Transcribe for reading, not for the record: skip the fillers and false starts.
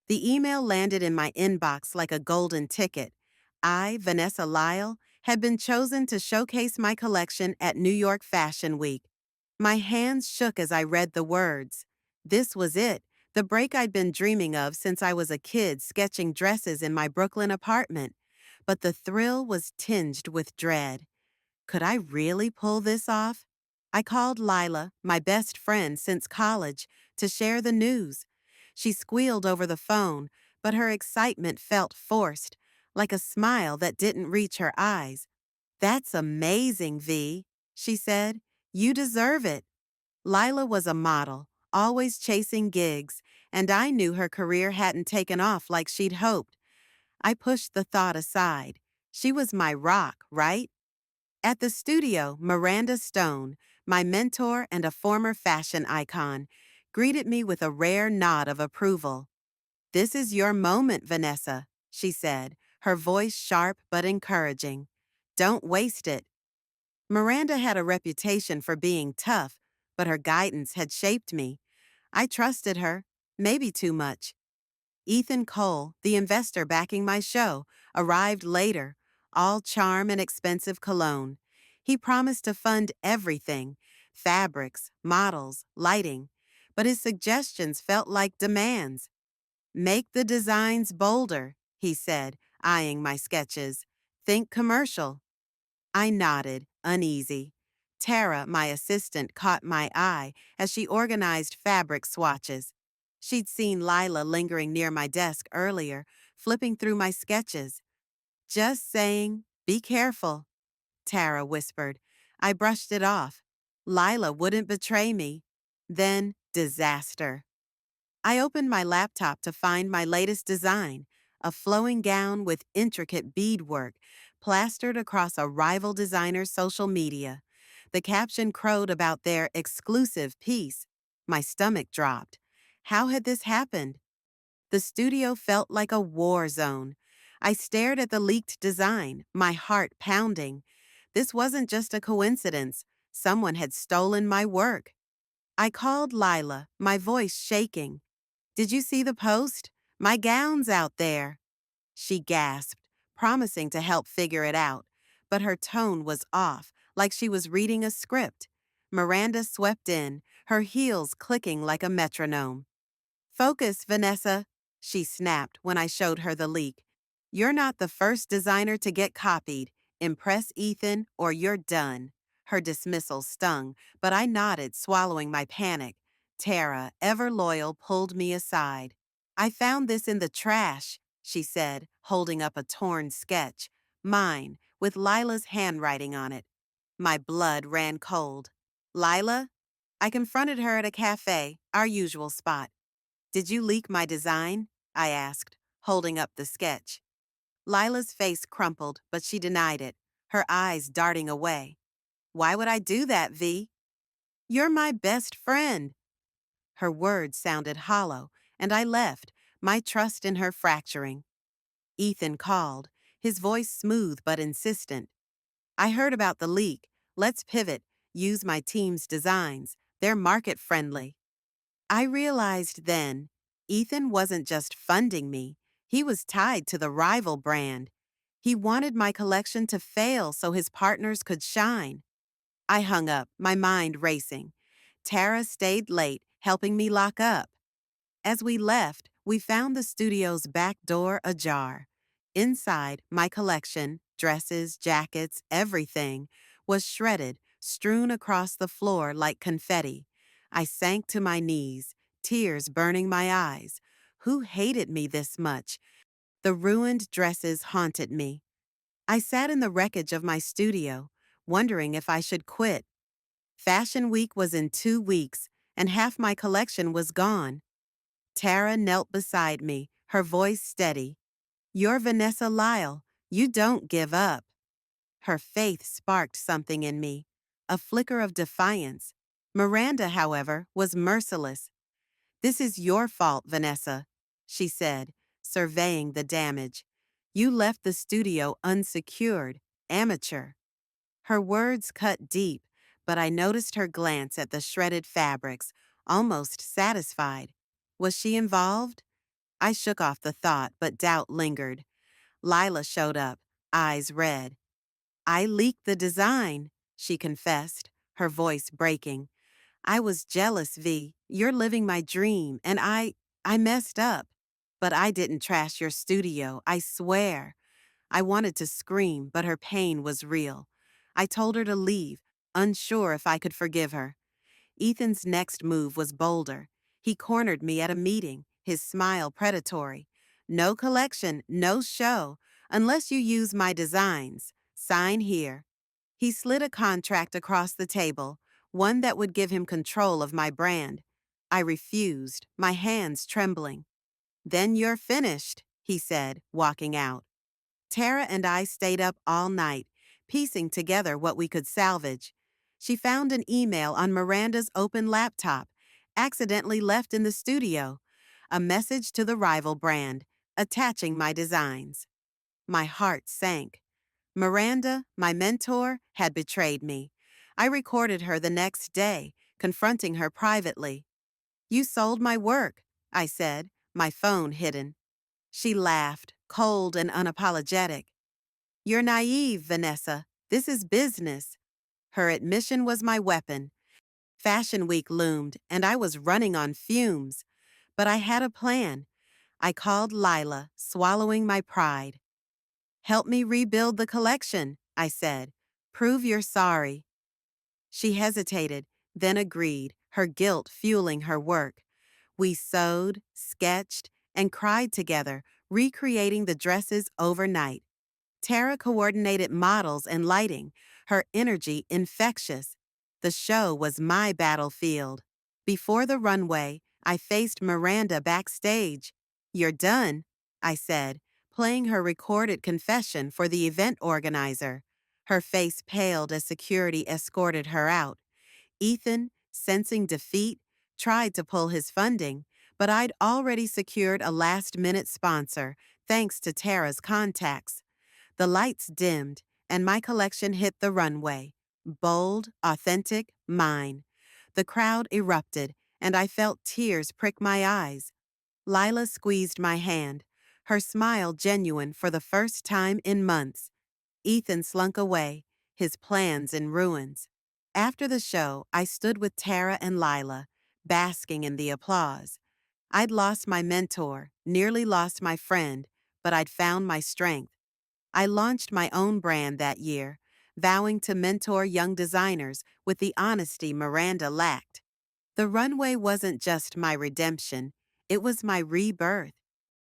The email landed in my inbox like a golden ticket. I, Vanessa Lyle, had been chosen to showcase my collection at New York Fashion Week. My hands shook as I read the words. This was it, the break I'd been dreaming of since I was a kid sketching dresses in my Brooklyn apartment. But the thrill was tinged with dread. Could I really pull this off? I called Lila, my best friend since college, to share the news. She squealed over the phone, but her excitement felt forced, like a smile that didn't reach her eyes. "That's amazing, V," she said. "You deserve it." Lila was a model, always chasing gigs, and I knew her career hadn't taken off like she'd hoped. I pushed the thought aside. She was my rock, right? At the studio, Miranda Stone, my mentor and a former fashion icon, greeted me with a rare nod of approval. "This is your moment, Vanessa," she said, her voice sharp but encouraging. "Don't waste it." Miranda had a reputation for being tough, but her guidance had shaped me. I trusted her, maybe too much. Ethan Cole, the investor backing my show, arrived later, all charm and expensive cologne. He promised to fund everything: fabrics, models, lighting. But his suggestions felt like demands. "Make the designs bolder," he said, eyeing my sketches. "Think commercial." I nodded, uneasy. Tara, my assistant, caught my eye as she organized fabric swatches. She'd seen Lila lingering near my desk earlier, flipping through my sketches. "Just saying, be careful," Tara whispered. I brushed it off. Lila wouldn't betray me. Then, disaster. I opened my laptop to find my latest design, a flowing gown with intricate beadwork plastered across a rival designer's social media. The caption crowed about their exclusive piece. My stomach dropped. How had this happened? The studio felt like a war zone. I stared at the leaked design, my heart pounding. This wasn't just a coincidence. Someone had stolen my work. I called Lila, my voice shaking. "Did you see the post? My gown's out there." She gasped, promising to help figure it out, but her tone was off, like she was reading a script. Miranda swept in, her heels clicking like a metronome. "Focus, Vanessa," she snapped when I showed her the leak. "You're not the first designer to get copied. Impress Ethan or you're done." Her dismissal stung, but I nodded, swallowing my panic. Tara, ever loyal, pulled me aside. "I found this in the trash," she said, holding up a torn sketch. Mine, with Lila's handwriting on it. My blood ran cold. "Lila?" I confronted her at a cafe, our usual spot. "Did you leak my design?" I asked, holding up the sketch. Lila's face crumpled, but she denied it, her eyes darting away. "Why would I do that, V?" "You're my best friend." Her words sounded hollow, and I left, my trust in her fracturing. Ethan called, his voice smooth but insistent. "I heard about the leak. Let's pivot, use my team's designs. They're market-friendly." I realized then, Ethan wasn't just funding me, he was tied to the rival brand. He wanted my collection to fail so his partners could shine. I hung up, my mind racing. Tara stayed late, helping me lock up. As we left, we found the studio's back door ajar. Inside, my collection, dresses, jackets, everything, was shredded, strewn across the floor like confetti. I sank to my knees, tears burning my eyes. Who hated me this much? The ruined dresses haunted me. I sat in the wreckage of my studio, wondering if I should quit. Fashion Week was in 2 weeks, and half my collection was gone. Tara knelt beside me, her voice steady. "You're Vanessa Lyle. You don't give up." Her faith sparked something in me, a flicker of defiance. Miranda, however, was merciless. "This is your fault, Vanessa," she said, surveying the damage. "You left the studio unsecured, amateur." Her words cut deep, but I noticed her glance at the shredded fabrics, almost satisfied. Was she involved? I shook off the thought, but doubt lingered. Lila showed up, eyes red. I leaked the design, she confessed, her voice breaking. I was jealous, V. You're living my dream, and I messed up. But I didn't trash your studio, I swear. I wanted to scream, but her pain was real. I told her to leave, unsure if I could forgive her. Ethan's next move was bolder. He cornered me at a meeting, his smile predatory. No collection, no show, unless you use my designs. Sign here. He slid a contract across the table, one that would give him control of my brand. I refused, my hands trembling. Then you're finished, he said, walking out. Tara and I stayed up all night, piecing together what we could salvage. She found an email on Miranda's open laptop, accidentally left in the studio, a message to the rival brand, attaching my designs. My heart sank. Miranda, my mentor, had betrayed me. I recorded her the next day, confronting her privately. You sold my work, I said, my phone hidden. She laughed, cold and unapologetic. You're naive, Vanessa. This is business. Her admission was my weapon. Fashion Week loomed, and I was running on fumes. But I had a plan. I called Lila, swallowing my pride. Help me rebuild the collection, I said. Prove you're sorry. She hesitated, then agreed, her guilt fueling her work. We sewed, sketched, and cried together, recreating the dresses overnight. Tara coordinated models and lighting, her energy infectious. The show was my battlefield. Before the runway, I faced Miranda backstage. You're done, I said, playing her recorded confession for the event organizer. Her face paled as security escorted her out. Ethan, sensing defeat, tried to pull his funding, but I'd already secured a last-minute sponsor, thanks to Tara's contacts. The lights dimmed, and my collection hit the runway. Bold, authentic, mine. The crowd erupted, and I felt tears prick my eyes. Lila squeezed my hand, her smile genuine for the first time in months. Ethan slunk away, his plans in ruins. After the show, I stood with Tara and Lila, basking in the applause. I'd lost my mentor, nearly lost my friend, but I'd found my strength. I launched my own brand that year, vowing to mentor young designers with the honesty Miranda lacked. The runway wasn't just my redemption, it was my rebirth.